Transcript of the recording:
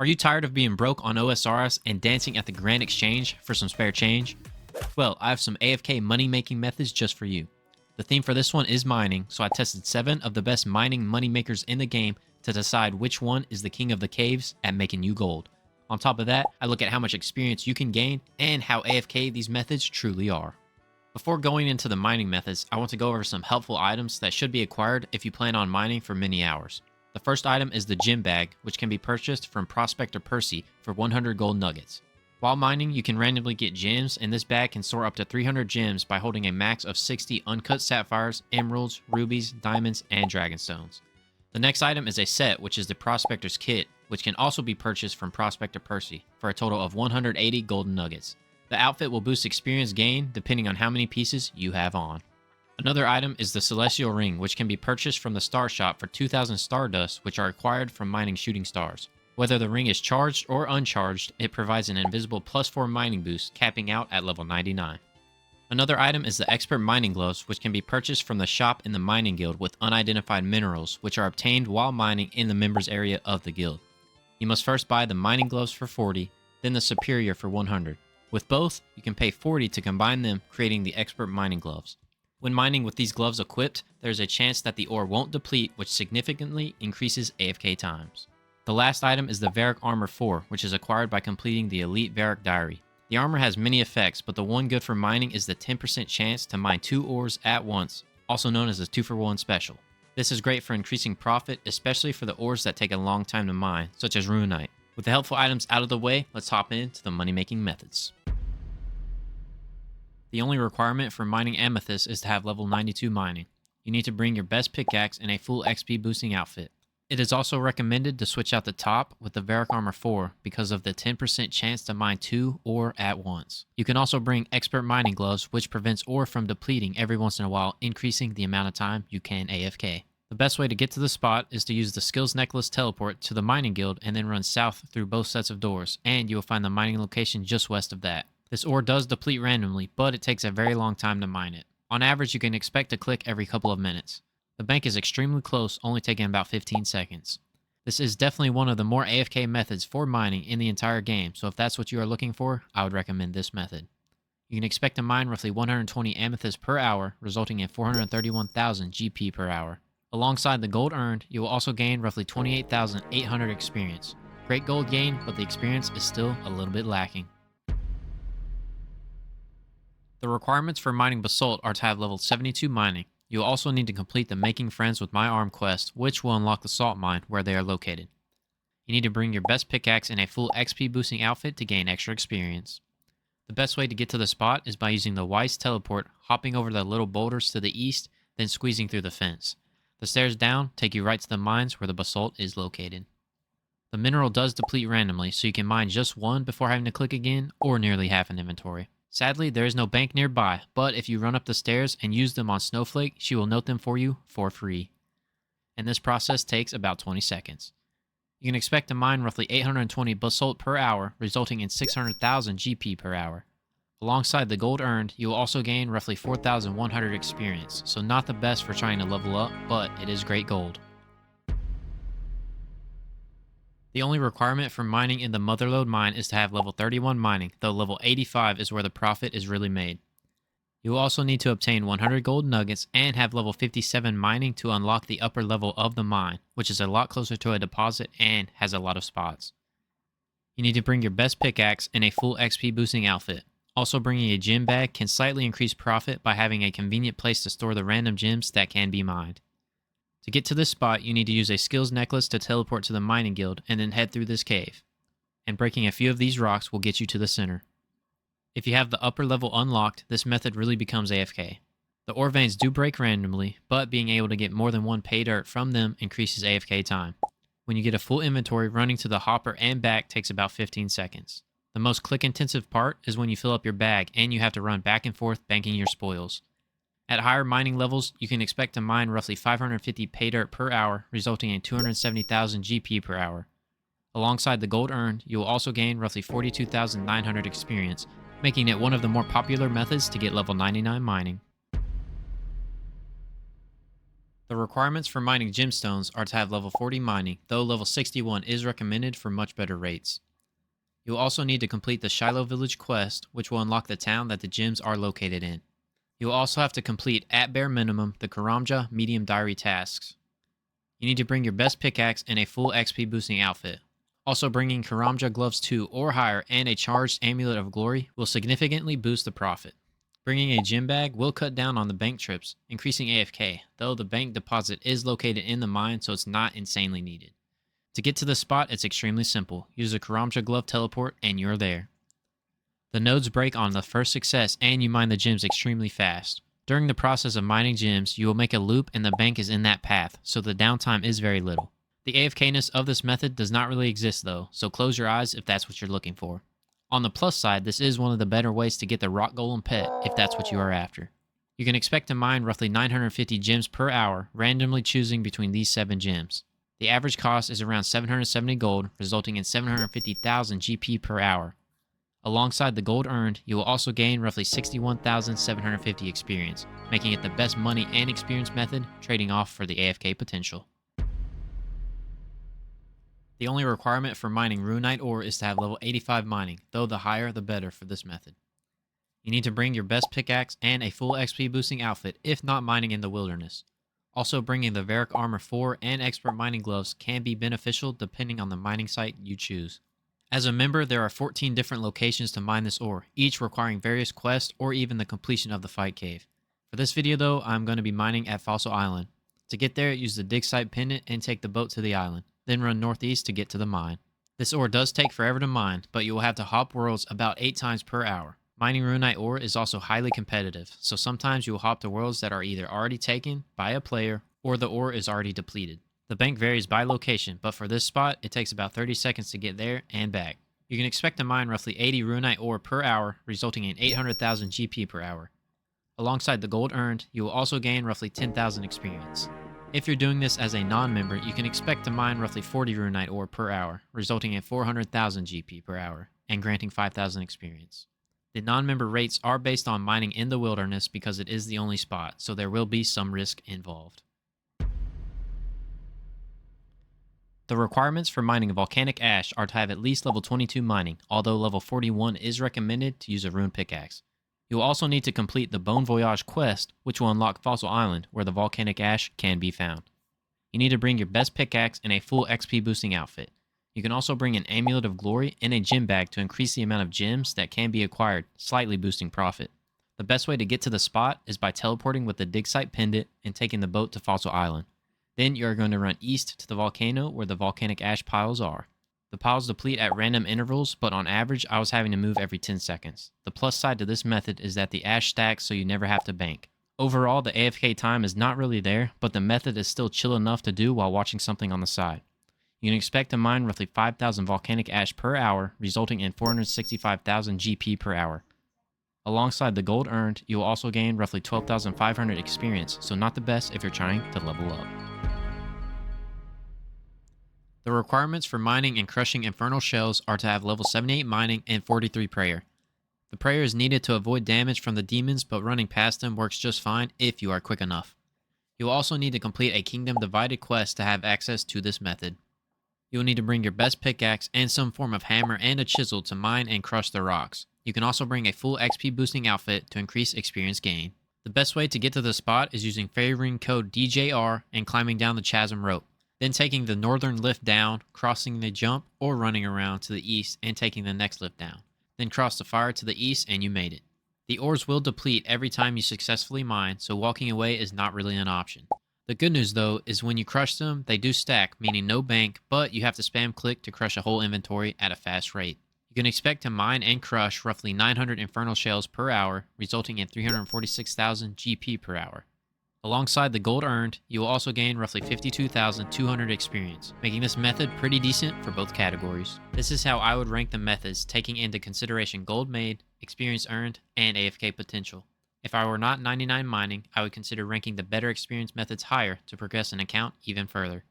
Are you tired of being broke on OSRS and dancing at the Grand Exchange for some spare change? Well, I have some AFK money-making methods just for you. The theme for this one is mining, so I tested 7 of the best mining moneymakers in the game to decide which one is the king of the caves at making you gold. On top of that, I look at how much experience you can gain and how AFK these methods truly are. Before going into the mining methods, I want to go over some helpful items that should be acquired if you plan on mining for many hours. The first item is the gem bag, which can be purchased from Prospector Percy for 100 gold nuggets. While mining, you can randomly get gems, and this bag can store up to 300 gems by holding a max of 60 uncut sapphires, emeralds, rubies, diamonds, and dragonstones. The next item is a set, which is the Prospector's Kit, which can also be purchased from Prospector Percy for a total of 180 golden nuggets. The outfit will boost experience gain depending on how many pieces you have on. Another item is the Celestial Ring, which can be purchased from the Star Shop for 2,000 Stardust, which are acquired from mining shooting stars. Whether the ring is charged or uncharged, it provides an invisible +4 mining boost, capping out at level 99. Another item is the Expert Mining Gloves, which can be purchased from the shop in the Mining Guild with unidentified minerals, which are obtained while mining in the members area of the guild. You must first buy the Mining Gloves for 40, then the Superior for 100. With both, you can pay 40 to combine them, creating the Expert Mining Gloves. When mining with these gloves equipped, there is a chance that the ore won't deplete, which significantly increases AFK times. The last item is the Varric Armor 4, which is acquired by completing the Elite Varric Diary. The armor has many effects, but the one good for mining is the 10% chance to mine 2 ores at once, also known as a 2-for-1 special. This is great for increasing profit, especially for the ores that take a long time to mine, such as Runite. With the helpful items out of the way, let's hop into the money-making methods. The only requirement for mining Amethyst is to have level 92 mining. You need to bring your best pickaxe and a full XP boosting outfit. It is also recommended to switch out the top with the Varric Armor 4 because of the 10% chance to mine 2 ore at once. You can also bring Expert Mining Gloves, which prevents ore from depleting every once in a while, increasing the amount of time you can AFK. The best way to get to the spot is to use the Skills Necklace teleport to the Mining Guild and then run south through both sets of doors, and you will find the mining location just west of that. This ore does deplete randomly, but it takes a very long time to mine it. On average, you can expect to click every couple of minutes. The bank is extremely close, only taking about 15 seconds. This is definitely one of the more AFK methods for mining in the entire game, so if that's what you are looking for, I would recommend this method. You can expect to mine roughly 120 amethyst per hour, resulting in 431,000 GP per hour. Alongside the gold earned, you will also gain roughly 28,800 experience. Great gold gain, but the experience is still a little bit lacking. The requirements for mining Basalt are to have level 72 mining. You will also need to complete the Making Friends with My Arm quest, which will unlock the salt mine where they are located. You need to bring your best pickaxe and a full XP boosting outfit to gain extra experience. The best way to get to the spot is by using the Weiss teleport, hopping over the little boulders to the east, then squeezing through the fence. The stairs down take you right to the mines where the basalt is located. The mineral does deplete randomly, so you can mine just one before having to click again, or nearly half an inventory. Sadly, there is no bank nearby, but if you run up the stairs and use them on Snowflake, she will note them for you for free. And this process takes about 20 seconds. You can expect to mine roughly 820 basalt per hour, resulting in 600,000 GP per hour. Alongside the gold earned, you will also gain roughly 4,100 experience, so not the best for trying to level up, but it is great gold. The only requirement for mining in the Motherlode Mine is to have level 31 mining, though level 85 is where the profit is really made. You will also need to obtain 100 gold nuggets and have level 57 mining to unlock the upper level of the mine, which is a lot closer to a deposit and has a lot of spots. You need to bring your best pickaxe and a full XP boosting outfit. Also, bringing a gem bag can slightly increase profit by having a convenient place to store the random gems that can be mined. To get to this spot, you need to use a skills necklace to teleport to the mining guild and then head through this cave. And breaking a few of these rocks will get you to the center. If you have the upper level unlocked, this method really becomes AFK. The ore veins do break randomly, but being able to get more than one pay dirt from them increases AFK time. When you get a full inventory, running to the hopper and back takes about 15 seconds. The most click intensive part is when you fill up your bag and you have to run back and forth banking your spoils. At higher mining levels, you can expect to mine roughly 550 pay dirt per hour, resulting in 270,000 GP per hour. Alongside the gold earned, you will also gain roughly 42,900 experience, making it one of the more popular methods to get level 99 mining. The requirements for mining gemstones are to have level 40 mining, though level 61 is recommended for much better rates. You'll also need to complete the Shiloh Village quest, which will unlock the town that the gems are located in. You'll also have to complete, at bare minimum, the Karamja medium diary tasks. You need to bring your best pickaxe and a full XP boosting outfit. Also, bringing Karamja gloves 2 or higher and a charged Amulet of Glory will significantly boost the profit. Bringing a gem bag will cut down on the bank trips, increasing AFK, though the bank deposit is located in the mine, so it's not insanely needed. To get to the spot, it's extremely simple. Use a Karamja glove teleport and you're there. The nodes break on the first success and you mine the gems extremely fast. During the process of mining gems, you will make a loop and the bank is in that path, so the downtime is very little. The AFK-ness of this method does not really exist though, so close your eyes if that's what you're looking for. On the plus side, this is one of the better ways to get the Rock Golem pet if that's what you are after. You can expect to mine roughly 950 gems per hour, randomly choosing between these 7 gems. The average cost is around 770 gold, resulting in 750,000 GP per hour. Alongside the gold earned, you will also gain roughly 61,750 experience, making it the best money and experience method, trading off for the AFK potential. The only requirement for mining Runite Ore is to have level 85 mining, though the higher the better for this method. You need to bring your best pickaxe and a full XP boosting outfit if not mining in the wilderness. Also, bringing the Varric Armor 4 and Expert Mining Gloves can be beneficial depending on the mining site you choose. As a member, there are 14 different locations to mine this ore, each requiring various quests or even the completion of the fight cave. For this video though, I'm going to be mining at Fossil Island. To get there, use the dig site pendant and take the boat to the island, then run northeast to get to the mine. This ore does take forever to mine, but you will have to hop worlds about 8 times per hour. Mining Runite Ore is also highly competitive, so sometimes you will hop to worlds that are either already taken by a player or the ore is already depleted. The bank varies by location, but for this spot, it takes about 30 seconds to get there and back. You can expect to mine roughly 80 Runite Ore per hour, resulting in 800,000 GP per hour. Alongside the gold earned, you will also gain roughly 10,000 experience. If you're doing this as a non-member, you can expect to mine roughly 40 Runite Ore per hour, resulting in 400,000 GP per hour, and granting 5,000 experience. The non-member rates are based on mining in the wilderness because it is the only spot, so there will be some risk involved. The requirements for mining Volcanic Ash are to have at least level 22 mining, although level 41 is recommended to use a rune pickaxe. You will also need to complete the Bon Voyage quest, which will unlock Fossil Island, where the Volcanic Ash can be found. You need to bring your best pickaxe and a full XP boosting outfit. You can also bring an Amulet of Glory and a gem bag to increase the amount of gems that can be acquired, slightly boosting profit. The best way to get to the spot is by teleporting with the dig site pendant and taking the boat to Fossil Island. Then you are going to run east to the volcano where the volcanic ash piles are. The piles deplete at random intervals, but on average I was having to move every 10 seconds. The plus side to this method is that the ash stacks so you never have to bank. Overall, the AFK time is not really there, but the method is still chill enough to do while watching something on the side. You can expect to mine roughly 5,000 volcanic ash per hour, resulting in 465,000 GP per hour. Alongside the gold earned, you will also gain roughly 12,500 experience, so not the best if you're trying to level up. The requirements for mining and crushing Infernal Shales are to have level 78 mining and 43 prayer. The prayer is needed to avoid damage from the demons, but running past them works just fine if you are quick enough. You will also need to complete a Kingdom Divided quest to have access to this method. You will need to bring your best pickaxe and some form of hammer and a chisel to mine and crush the rocks. You can also bring a full XP boosting outfit to increase experience gain. The best way to get to the spot is using favoring code DJR and climbing down the chasm rope, then taking the northern lift down, crossing the jump, or running around to the east and taking the next lift down. Then cross the fire to the east and you made it. The ores will deplete every time you successfully mine, so walking away is not really an option. The good news though is when you crush them, they do stack, meaning no bank, but you have to spam click to crush a whole inventory at a fast rate. You can expect to mine and crush roughly 900 Infernal Shales per hour, resulting in 346,000 GP per hour. Alongside the gold earned, you will also gain roughly 52,200 experience, making this method pretty decent for both categories. This is how I would rank the methods, taking into consideration gold made, experience earned, and AFK potential. If I were not 99 mining, I would consider ranking the better experience methods higher to progress an account even further.